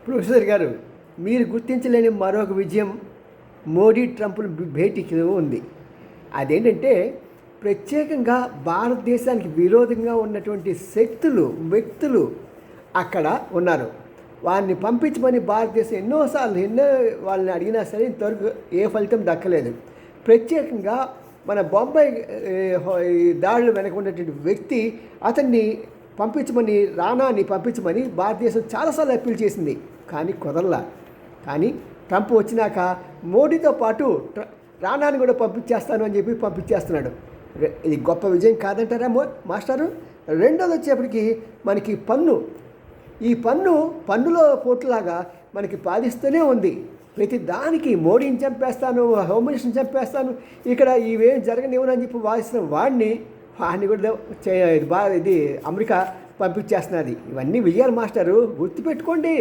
Professor గారు, మీరు గుర్తించలేని మరొక విజయం మోడీ ట్రంప్ల భేటీకి ఉంది. అదేంటంటే ప్రత్యేకంగా భారతదేశానికి విరోధంగా ఉన్నటువంటి శక్తులు, వ్యక్తులు అక్కడ ఉన్నారు. వారిని పంపించమని భారతదేశం ఎన్నో వాళ్ళని అడిగినా సరే ఇంతవరకు ఏ ఫలితం దక్కలేదు. ప్రత్యేకంగా మన బొంబాయి దాడులు వెనక ఉన్నటువంటి వ్యక్తి అతన్ని పంపించమని, రానాని పంపించమని భారతదేశం చాలాసార్లు అప్పీల్ చేసింది, కానీ కుదరలా. కానీ ట్రంప్ వచ్చినాక మోడీతో పాటు రానాని కూడా పంపించేస్తాను అని చెప్పి పంపించేస్తున్నాడు. ఇది గొప్ప విజయం కాదంటారా మాస్టారు? రెండోది వచ్చేప్పటికి మనకి ఈ పన్నులో పోట్లాగా మనకి పాలిస్తూనే ఉంది. ప్రతి దానికి మోడీని చంపేస్తాను, హోమ్ మినిస్టర్ని చంపేస్తాను, ఇక్కడ ఇవేం జరగనివ్వనని చెప్పి వాదిస్తున్న వాడిని కూడా ఇది అమెరికా పంపించేస్తున్నది. ఇవన్నీ విజయాలు మాస్టారు, గుర్తుపెట్టుకోండి.